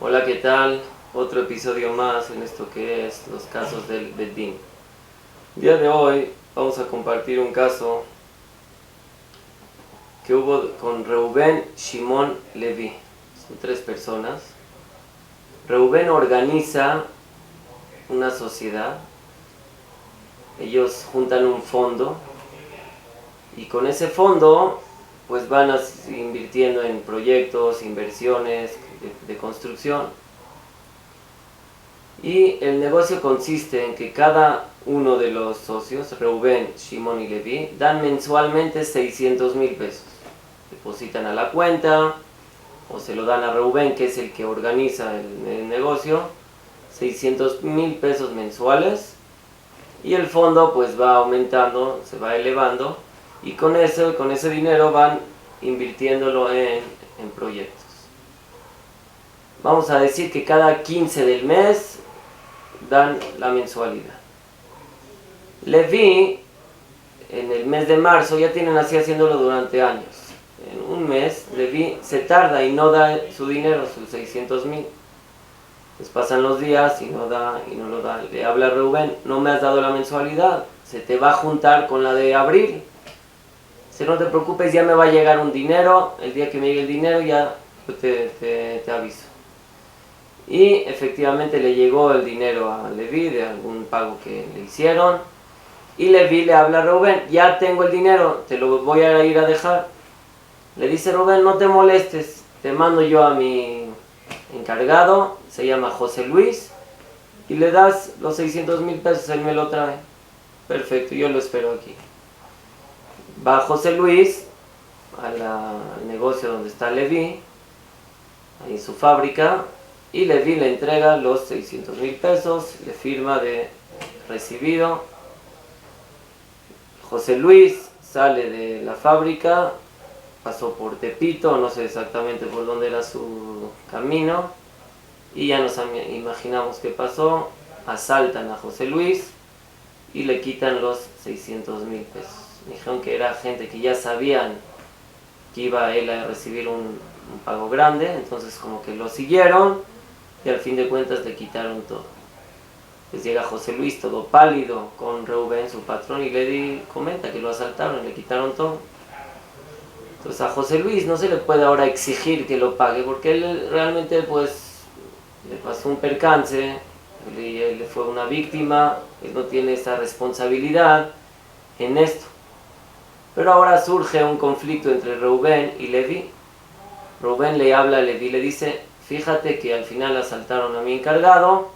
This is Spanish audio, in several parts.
Hola, ¿qué tal? Otro episodio más en esto que es los casos del Beit Din. El día de hoy vamos a compartir un caso que hubo con Reuben, Shimon, Levi. Son tres personas. Reuben organiza una sociedad. Ellos juntan un fondo y con ese fondo pues van invirtiendo en proyectos, inversiones de construcción. Y el negocio consiste en que cada uno de los socios, Reuben, Shimon y Levi, dan mensualmente 600,000 pesos. Depositan a la cuenta o se lo dan a Reuben, que es el que organiza el negocio, 600,000 pesos mensuales, y el fondo pues va aumentando, se va elevando, y con ese dinero van invirtiéndolo en proyectos. Vamos a decir que cada 15 del mes dan la mensualidad. Levi, en el mes de marzo, ya tienen así haciéndolo durante años. En un mes, Levi se tarda y no da su dinero, sus 600,000. Les pasan los días y no lo da. Le habla a Reuben: no me has dado la mensualidad, se te va a juntar con la de abril. Si no te preocupes, ya me va a llegar un dinero, el día que me llegue el dinero ya te aviso. Y efectivamente le llegó el dinero a Levi de algún pago que le hicieron. Y Levi le habla a Reuben: ya tengo el dinero, te lo voy a ir a dejar. Le dice Reuben: no te molestes, te mando yo a mi encargado, se llama José Luis, y le das los 600,000 pesos, él me lo trae. Perfecto, yo lo espero aquí. Va José Luis al negocio donde está Levi, ahí en su fábrica, y Levi le entrega los 600,000 pesos, le firma de recibido. José Luis sale de la fábrica, pasó por Tepito, no sé exactamente por dónde era su camino, y ya nos imaginamos qué pasó. Asaltan a José Luis y le quitan los 600,000 pesos. Me dijeron que era gente que ya sabían que iba él a recibir un pago grande, entonces como que lo siguieron y al fin de cuentas le quitaron todo. Pues llega José Luis todo pálido con Reuben, su patrón, y le comenta que lo asaltaron y le quitaron todo. Entonces a José Luis no se le puede ahora exigir que lo pague, porque él realmente pues le pasó un percance, él fue una víctima, él no tiene esa responsabilidad en esto. Pero ahora surge un conflicto entre Reuben y Levi. Reuben le habla a Levi, le dice: fíjate que al final asaltaron a mi encargado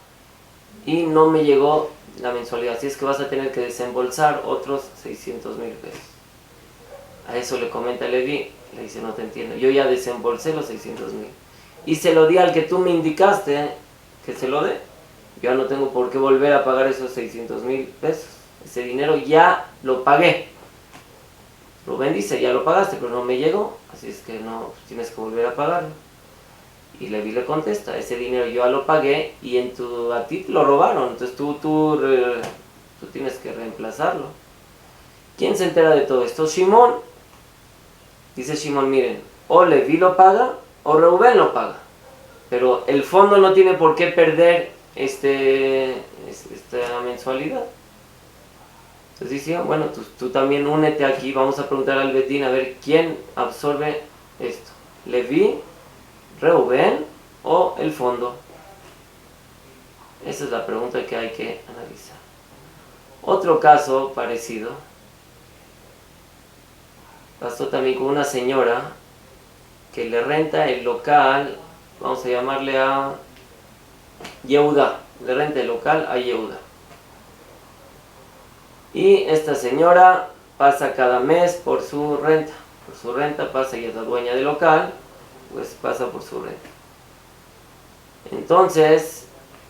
y no me llegó la mensualidad, así es que vas a tener que desembolsar otros 600,000 pesos. A eso le comenta Levi, le dice: no te entiendo, yo ya desembolsé los 600,000 y se lo di al que tú me indicaste que se lo dé. Yo no tengo por qué volver a pagar esos 600,000 pesos, ese dinero ya lo pagué. Reuben dice: ya lo pagaste, pero no me llegó, así es que no, tienes que volver a pagarlo. Y Levi le contesta: ese dinero yo ya lo pagué y a ti te lo robaron, entonces tú tienes que reemplazarlo. ¿Quién se entera de todo esto? Shimon. Dice Shimon: miren, o Levi lo paga o Reuben lo paga, pero el fondo no tiene por qué perder esta mensualidad. Entonces dice: bueno, tú también únete aquí, vamos a preguntar al Beit Din a ver quién absorbe esto, Levi, Reuben o el fondo. Esa es la pregunta que hay que analizar. Otro caso parecido pasó también con una señora que le renta el local, vamos a llamarle a Yehuda, le renta el local a Yehuda. Y esta señora pasa cada mes por su renta pasa, y es la dueña del local, pues pasa por su renta. Entonces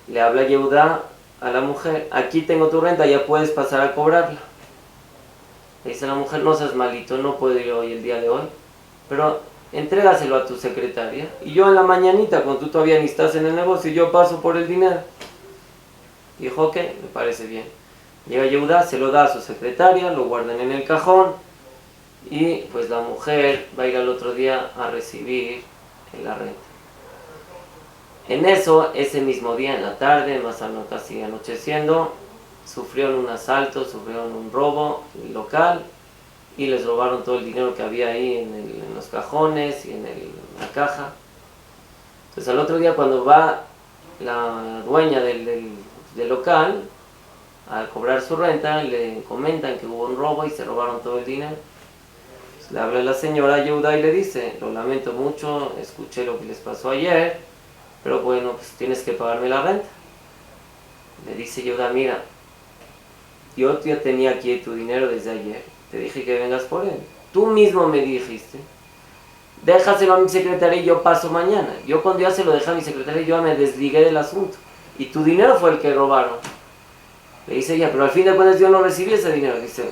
le habla Yehuda a la mujer: aquí tengo tu renta, ya puedes pasar a cobrarla. Le dice a la mujer: no seas malito, no puedo ir hoy, el día de hoy, pero entrégaselo a tu secretaria y yo en la mañanita, cuando tú todavía ni estás en el negocio, yo paso por el dinero. Dijo: ok, me parece bien. Llega Yehuda, se lo da a su secretaria, lo guardan en el cajón y pues la mujer va a ir al otro día a recibir la renta. En eso, ese mismo día, en la tarde, más o menos casi anocheciendo, sufrieron un asalto, sufrieron un robo local y les robaron todo el dinero que había ahí en los cajones y en la caja. Entonces al otro día, cuando va la dueña del local a cobrar su renta, le comentan que hubo un robo y se robaron todo el dinero. Entonces, le habla la señora Yehuda y le dice: lo lamento mucho, escuché lo que les pasó ayer, pero bueno, pues tienes que pagarme la renta. Le dice Yehuda: mira, yo ya tenía aquí tu dinero desde ayer, te dije que vengas por él. Tú mismo me dijiste: déjaselo a mi secretaria y yo paso mañana. Yo cuando ya se lo dejé a mi secretaria, yo me desligué del asunto. Y tu dinero fue el que robaron. Le dice ella: pero al fin de cuentas yo no recibí ese dinero. Dice: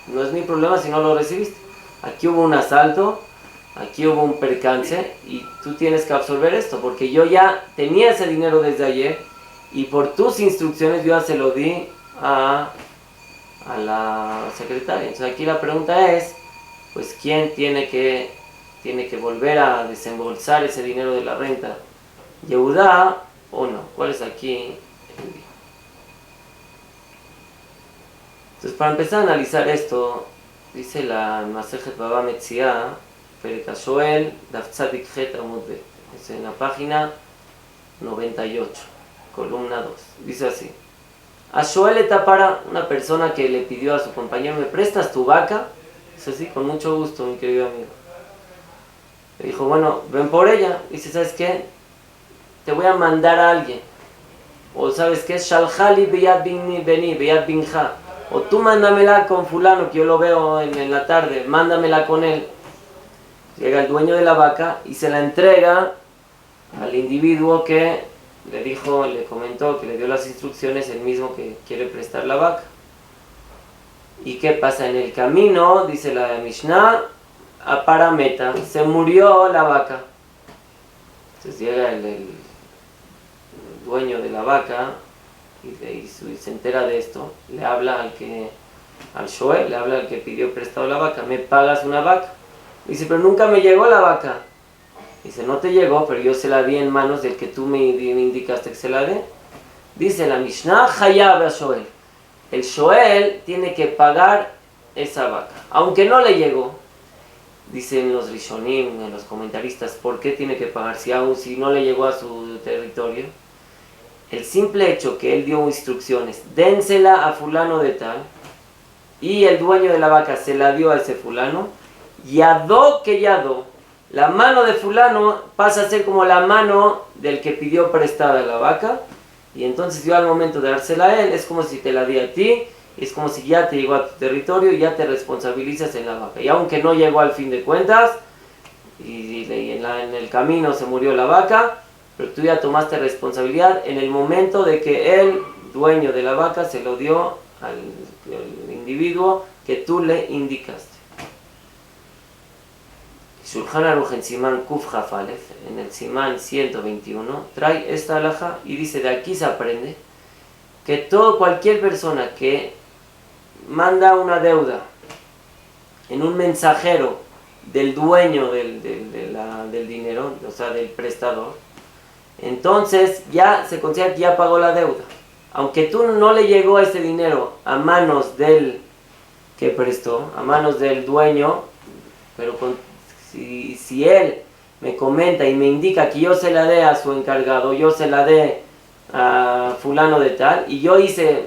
no es mi problema si no lo recibiste. Aquí hubo un asalto, aquí hubo un percance y tú tienes que absorber esto, porque yo ya tenía ese dinero desde ayer y por tus instrucciones yo ya se lo di a la secretaria. Entonces aquí la pregunta es, pues, ¿quién tiene que volver a desembolsar ese dinero de la renta? ¿Yehudá o no? ¿Cuál es aquí el lío? Entonces, para empezar a analizar esto, dice la Masejet Baba Metzia, Perek HaShoel, Daf Tzadik Het Amud Bet, es en la página 98, columna 2. Dice así: HaShoel etapara, una persona que le pidió a su compañero: ¿me prestas tu vaca? Dice: sí, con mucho gusto, mi querido amigo. Le dijo: bueno, ven por ella. Dice: ¿sabes qué? Te voy a mandar a alguien. O ¿sabes qué? Shalhali beyad beni, beyad binja. O tú mándamela con fulano, que yo lo veo en la tarde, mándamela con él. Llega el dueño de la vaca y se la entrega al individuo que le dijo, le comentó, que le dio las instrucciones, el mismo que quiere prestar la vaca. ¿Y qué pasa? En el camino, dice la Mishnah, a parameta, se murió la vaca. Entonces llega el dueño de la vaca y se entera de esto, le habla al Shoel, le habla al que pidió prestado la vaca: ¿me pagas una vaca? Dice: pero nunca me llegó la vaca. Dice: no te llegó, pero yo se la di en manos del que tú me indicaste que se la dé. Dice la Mishnah: Hayab a Shoel. El Shoel tiene que pagar esa vaca, aunque no le llegó. Dicen los Rishonim, los comentaristas, ¿por qué tiene que pagar si no le llegó a su territorio? El simple hecho que él dio instrucciones: dénsela a fulano de tal, y el dueño de la vaca se la dio a ese fulano, yadó que yadó, la mano de fulano pasa a ser como la mano del que pidió prestada la vaca, y entonces yo al momento de dársela a él, es como si te la di a ti, es como si ya te llegó a tu territorio y ya te responsabilizas en la vaca. Y aunque no llegó al fin de cuentas, y en el camino se murió la vaca, pero tú ya tomaste responsabilidad en el momento de que el dueño de la vaca se lo dio al individuo que tú le indicaste. Shulchan Aruch en Simán Kuf Haf Alef, en el Simán 121, trae esta halajá y dice: de aquí se aprende que cualquier persona que manda una deuda en un mensajero del dueño del dinero, o sea, del prestador, entonces ya se considera que ya pagó la deuda. Aunque tú no le llegó ese dinero a manos del que prestó, a manos del dueño, pero si él me comenta y me indica que yo se la dé a su encargado, yo se la dé a fulano de tal, y yo hice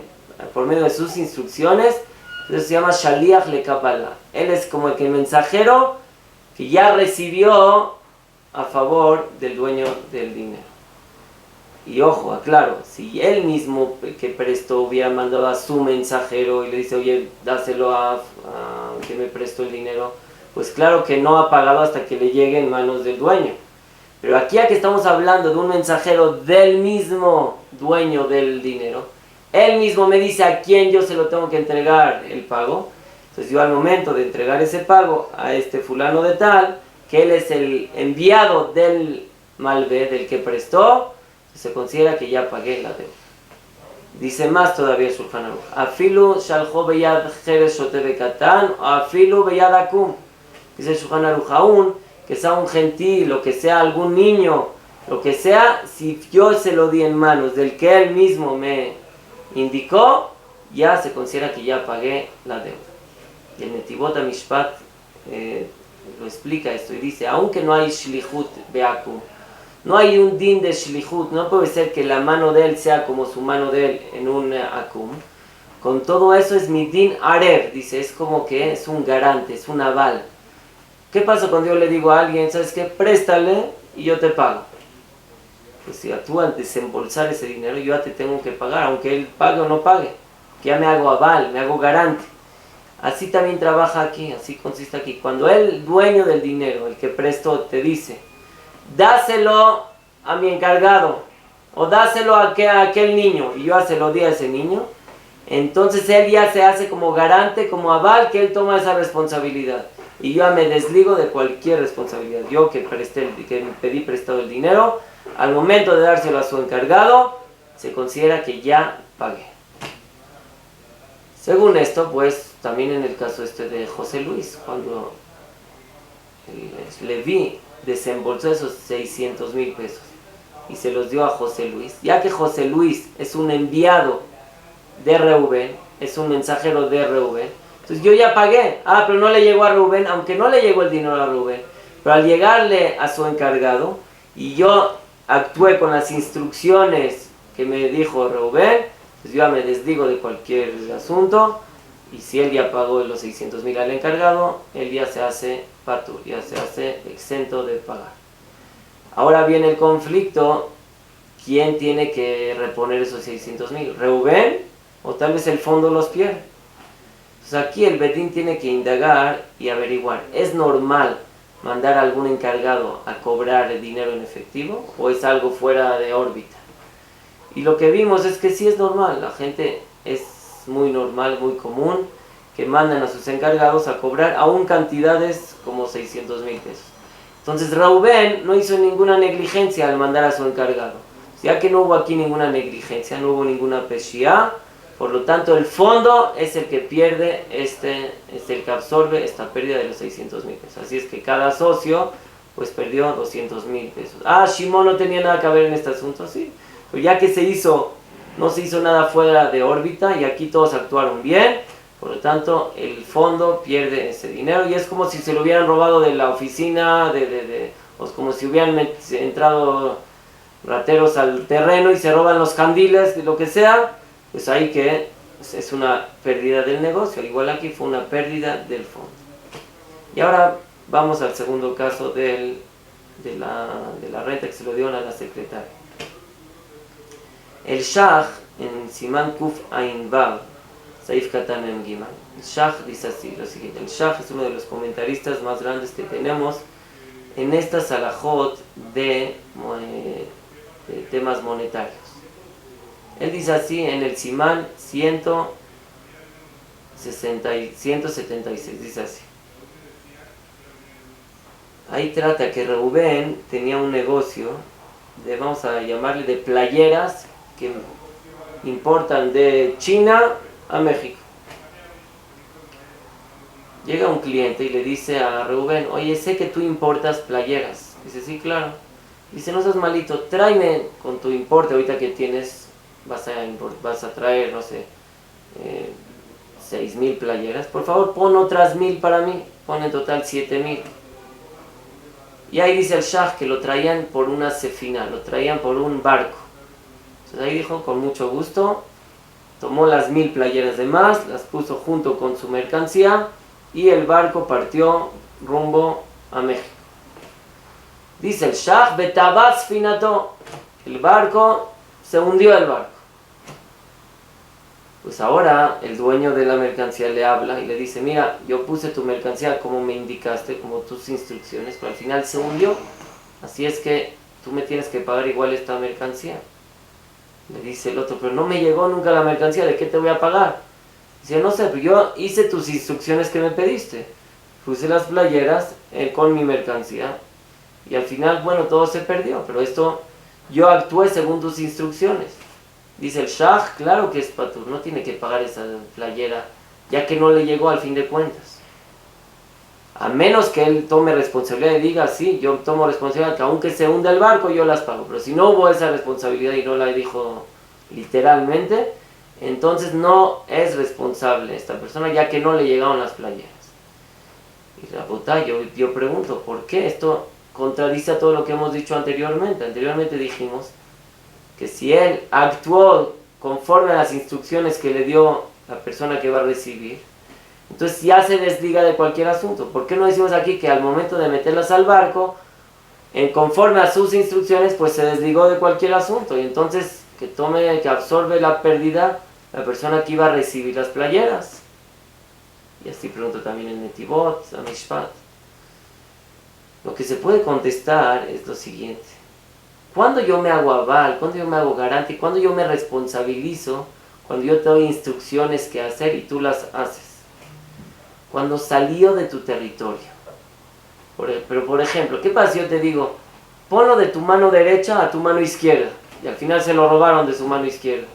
por medio de sus instrucciones, eso se llama Shaliach le Kabbalah. Él es como el mensajero que ya recibió a favor del dueño del dinero. Y ojo, aclaro, si él mismo que prestó hubiera mandado a su mensajero y le dice: oye, dáselo a que me prestó el dinero, pues claro que no ha pagado hasta que le llegue en manos del dueño. Pero aquí que estamos hablando de un mensajero del mismo dueño del dinero, él mismo me dice a quién yo se lo tengo que entregar el pago. Entonces yo al momento de entregar ese pago a este fulano de tal, que él es el enviado del malvé, del que prestó, se considera que ya pagué la deuda. Dice más todavía Shulchan Aruch: afilu shalcho beyad jeres shoteve katan, afilu beyad akum. Dice Shulchan Aruch: aún que sea un gentil o que sea algún niño Lo que sea, si yo se lo di en manos del que él mismo me indicó, ya se considera que ya pagué la deuda. Y el Netivot HaMishpat lo explica esto y dice, aunque no hay shlichut be'akum, no hay un din de shlichut, no puede ser que la mano de él sea como su mano de él en un akum. Con todo eso es mi din arev, dice, es como que es un garante, es un aval. ¿Qué pasa cuando yo le digo a alguien, sabes qué, préstale y yo te pago? Pues si tú al desembolsar ese dinero, yo ya te tengo que pagar, aunque él pague o no pague, que ya me hago aval, me hago garante. Así también trabaja aquí, así consiste aquí. Cuando el dueño del dinero, el que prestó, te dice, dáselo a mi encargado, o dáselo a aquel niño, y yo ya se lo di a ese niño, entonces él ya se hace como garante, como aval, que él toma esa responsabilidad. Y yo ya me desligo de cualquier responsabilidad. Yo que pedí prestado el dinero, al momento de dárselo a su encargado, se considera que ya pagué. Según esto, pues, también en el caso de José Luis, cuando el Leví desembolsó esos 600,000 pesos y se los dio a José Luis, ya que José Luis es un enviado de Reubén, es un mensajero de Reubén, entonces yo ya pagué, pero no le llegó a Reubén, aunque no le llegó el dinero a Reubén, pero al llegarle a su encargado, y yo actué con las instrucciones que me dijo Reubén, pues yo ya me desdigo de cualquier asunto, y si él ya pagó los 600,000 al encargado, él ya se hace patur, ya se hace exento de pagar. Ahora viene el conflicto, ¿quién tiene que reponer esos 600,000? ¿Reubén? O tal vez el fondo los pierde. Entonces aquí el Bedín tiene que indagar y averiguar, ¿es normal mandar a algún encargado a cobrar el dinero en efectivo o es algo fuera de órbita? Y lo que vimos es que sí es normal, la gente es muy normal, muy común, que mandan a sus encargados a cobrar aún cantidades como 600,000 pesos. Entonces Reubén no hizo ninguna negligencia al mandar a su encargado, ya que no hubo aquí ninguna negligencia, no hubo ninguna peshia. Por lo tanto, el fondo es el que pierde, es el que absorbe esta pérdida de los 600,000 pesos. Así es que cada socio pues perdió 200,000 pesos. Shimon no tenía nada que ver en este asunto, sí. Pero ya que no se hizo nada fuera de órbita y aquí todos actuaron bien, por lo tanto, el fondo pierde ese dinero y es como si se lo hubieran robado de la oficina, o como si hubieran entrado rateros al terreno y se roban los candiles, de lo que sea. Pues ahí que es una pérdida del negocio, al igual aquí fue una pérdida del fondo. Y ahora vamos al segundo caso de la renta que se lo dieron a la secretaria. El Shach, en Siman Kuf Ain Vav, Saif Katan en Giman, el Shach dice así, lo siguiente, el Shach es uno de los comentaristas más grandes que tenemos en estas alajot de temas monetarios. Él dice así en el Simán 176, dice así. Ahí trata que Reubén tenía un negocio vamos a llamarle de playeras que importan de China a México. Llega un cliente y le dice a Reubén, oye, sé que tú importas playeras. Dice, sí, claro. Dice, no seas malito, tráeme con tu importe ahorita que tienes. Vas a traer, no sé, 6,000 playeras. Por favor, pon otras 1,000 para mí. Pon en total 7,000. Y ahí dice el Shach que lo traían por una sefina, lo traían por un barco. Entonces ahí dijo, con mucho gusto, tomó las 1,000 playeras de más, las puso junto con su mercancía y el barco partió rumbo a México. Dice el Shach, betabas finato, el barco, se hundió el barco. Pues ahora el dueño de la mercancía le habla y le dice, mira, yo puse tu mercancía como me indicaste, como tus instrucciones, pero al final se hundió. Así es que tú me tienes que pagar igual esta mercancía. Le dice el otro, pero no me llegó nunca la mercancía, ¿de qué te voy a pagar? Dice, no sé, pero yo hice tus instrucciones que me pediste. Puse las playeras con mi mercancía y al final, bueno, todo se perdió, pero esto yo actué según tus instrucciones. Dice el Shach, claro que es patur, no tiene que pagar esa playera, ya que no le llegó al fin de cuentas. A menos que él tome responsabilidad y diga, sí, yo tomo responsabilidad, que aunque se hunda el barco, yo las pago. Pero si no hubo esa responsabilidad y no la dijo literalmente, entonces no es responsable esta persona, ya que no le llegaron las playeras. Y Rabotá, yo pregunto, ¿por qué esto contradice a todo lo que hemos dicho anteriormente? Anteriormente dijimos que si él actuó conforme a las instrucciones que le dio la persona que va a recibir, entonces ya se desliga de cualquier asunto. ¿Por qué no decimos aquí que al momento de meterlas al barco, conforme a sus instrucciones, pues se desligó de cualquier asunto? Y entonces que absorbe la pérdida la persona que iba a recibir las playeras. Y así pregunto también en Netivot, Amishpat. Lo que se puede contestar es lo siguiente. Cuando yo me hago aval, cuando yo me hago garante, cuando yo me responsabilizo, cuando yo te doy instrucciones que hacer y tú las haces. Cuando salió de tu territorio. Pero por ejemplo, ¿qué pasa si yo te digo, ponlo de tu mano derecha a tu mano izquierda? Y al final se lo robaron de su mano izquierda.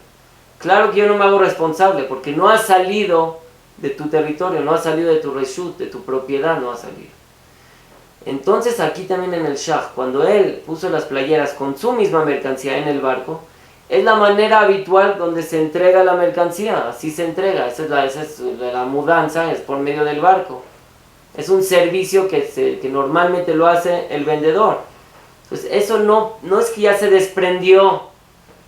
Claro que yo no me hago responsable porque no ha salido de tu territorio, no ha salido de tu reshut, de tu propiedad, no ha salido. Entonces aquí también en el Shah, cuando él puso las playeras con su misma mercancía en el barco, es la manera habitual donde se entrega la mercancía, así se entrega, esa es la mudanza, es por medio del barco. Es un servicio que normalmente lo hace el vendedor. Entonces eso no es que ya se desprendió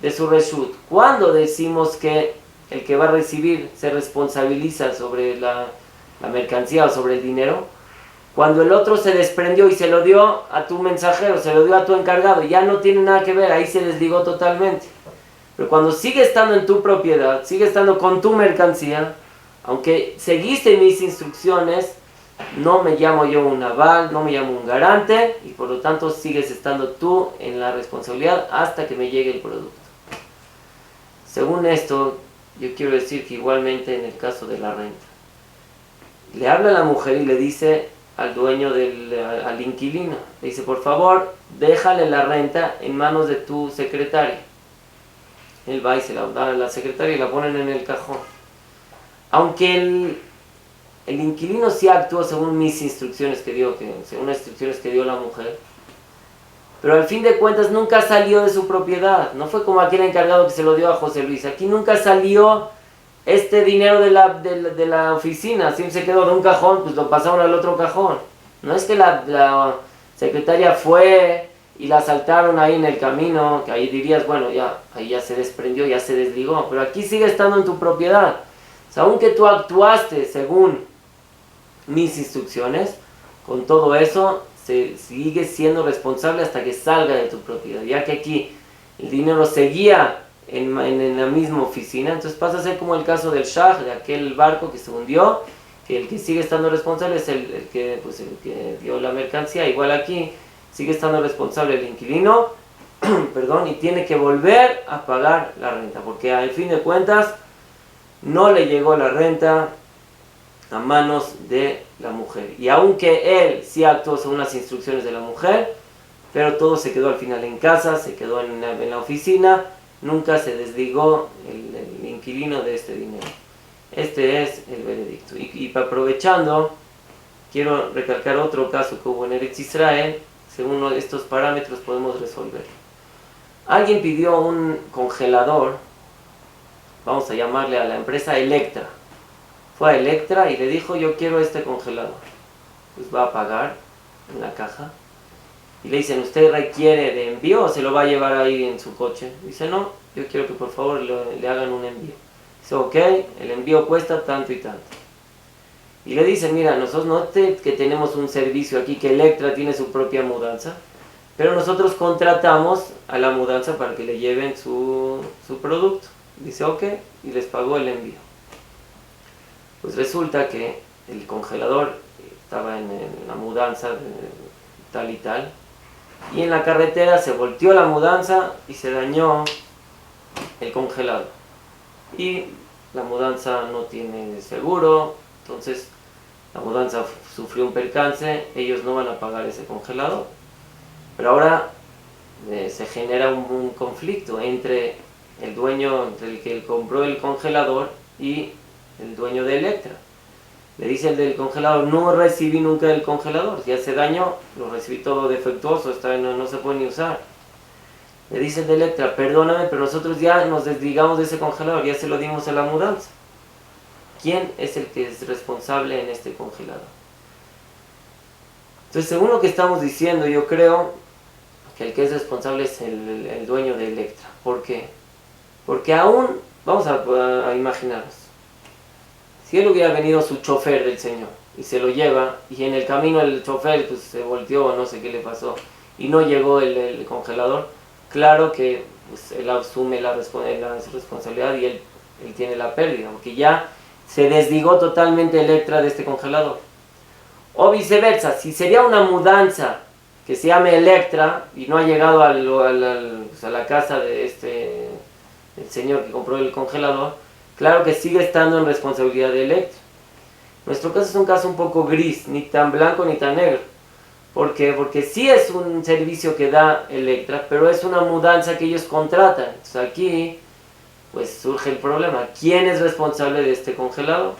de su reshut. Cuando decimos que el que va a recibir se responsabiliza sobre la mercancía o sobre el dinero, cuando el otro se desprendió y se lo dio a tu mensajero, se lo dio a tu encargado, ya no tiene nada que ver, ahí se desligó totalmente. Pero cuando sigue estando en tu propiedad, sigue estando con tu mercancía, aunque seguiste mis instrucciones, no me llamo yo un aval, no me llamo un garante, y por lo tanto sigues estando tú en la responsabilidad hasta que me llegue el producto. Según esto, yo quiero decir que igualmente en el caso de la renta, le habla a la mujer y le dice al dueño, al inquilino, le dice, por favor, déjale la renta en manos de tu secretaria. Él va y se la da a la secretaria y la ponen en el cajón. Aunque el inquilino sí actuó según mis instrucciones según las instrucciones que dio la mujer, pero al fin de cuentas nunca salió de su propiedad. No fue como aquel encargado que se lo dio a José Luis. Aquí nunca salió este dinero de la oficina. Siempre se quedó de un cajón, pues lo pasaron al otro cajón. No es que la secretaria fue y la asaltaron ahí en el camino, que ahí dirías, bueno, ya, ahí ya se desprendió, ya se desligó. Pero aquí sigue estando en tu propiedad. O sea, aunque tú actuaste según mis instrucciones, con todo eso se sigue siendo responsable hasta que salga de tu propiedad, ya que aquí el dinero seguía en la misma oficina. Entonces pasa a ser como el caso del Shah, de aquel barco que se hundió, que el que sigue estando responsable es el que dio la mercancía. Igual aquí sigue estando responsable el inquilino perdón, y tiene que volver a pagar la renta, porque al fin de cuentas no le llegó la renta a manos de la mujer. Y aunque él sí actuó según las instrucciones de la mujer, pero todo se quedó al final en casa, se quedó en la oficina, nunca se desligó el inquilino de este dinero. Este es el veredicto. Y aprovechando, quiero recalcar otro caso que hubo en Eretz Israel. Según estos parámetros podemos resolver. Alguien pidió un congelador, vamos a llamarle a la empresa Electra. Fue a Electra y le dijo, yo quiero este congelador. Pues va a pagar en la caja. Y le dicen, ¿usted requiere de envío o se lo va a llevar ahí en su coche? Dice, no, yo quiero que por favor le hagan un envío. Dice, ok, el envío cuesta tanto y tanto. Y le dicen, mira, nosotros no que tenemos un servicio aquí, que Electra tiene su propia mudanza, pero nosotros contratamos a la mudanza para que le lleven su producto. Dice, ok, y les pagó el envío. Pues resulta que el congelador estaba en la mudanza de tal y tal, y en la carretera se volteó la mudanza y se dañó el congelador. Y la mudanza no tiene seguro, entonces la mudanza sufrió un percance, ellos no van a pagar ese congelador. Pero ahora se genera un conflicto entre el que compró el congelador y el dueño de Electra. Le dice el del congelador, no recibí nunca el congelador, ya se dañó, lo recibí todo defectuoso, no se puede ni usar. Le dice el de Electra, perdóname, pero nosotros ya nos desligamos de ese congelador, ya se lo dimos a la mudanza. ¿Quién es el que es responsable en este congelador? Entonces, según lo que estamos diciendo, yo creo que el que es responsable es el dueño de Electra. ¿Por qué? Porque aún, vamos a imaginarnos, si él hubiera venido su chofer del señor y se lo lleva, y en el camino el chofer pues, se volteó o no sé qué le pasó, y no llegó el congelador, claro que pues, él asume la responsabilidad y él tiene la pérdida, porque ya se desligó totalmente Electra de este congelador. O viceversa, si sería una mudanza que se llame Electra y no ha llegado a la casa de el señor que compró el congelador, claro que sigue estando en responsabilidad de Electra. Nuestro caso es un caso un poco gris, ni tan blanco ni tan negro. ¿Por qué? Porque sí es un servicio que da Electra, pero es una mudanza que ellos contratan. Entonces aquí pues surge el problema. ¿Quién es responsable de este congelador?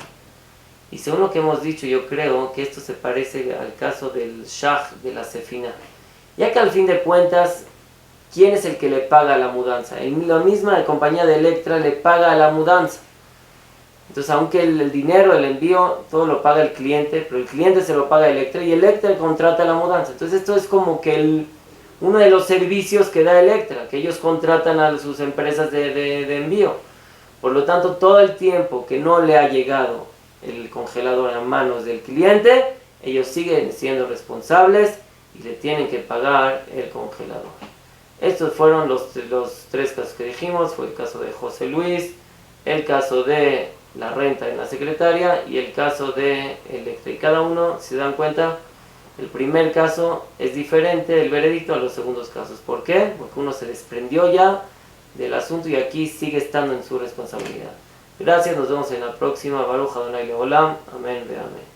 Y según lo que hemos dicho, yo creo que esto se parece al caso del Shah de la Sefina. Ya que al fin de cuentas, ¿quién es el que le paga la mudanza? La misma compañía de Electra le paga la mudanza. Entonces, aunque el dinero, el envío, todo lo paga el cliente, pero el cliente se lo paga a Electra y Electra contrata la mudanza. Entonces, esto es como que uno de los servicios que da Electra, que ellos contratan a sus empresas de envío. Por lo tanto, todo el tiempo que no le ha llegado el congelador a manos del cliente, ellos siguen siendo responsables y le tienen que pagar el congelador. Estos fueron los tres casos que dijimos. Fue el caso de José Luis, el caso de la renta en la secretaria y el caso de Electra. Y cada uno, si se dan cuenta, el primer caso es diferente el veredicto a los segundos casos. ¿Por qué? Porque uno se desprendió ya del asunto y aquí sigue estando en su responsabilidad. Gracias, nos vemos en la próxima. Baruch Adonai Leolam. Amén, ve amén.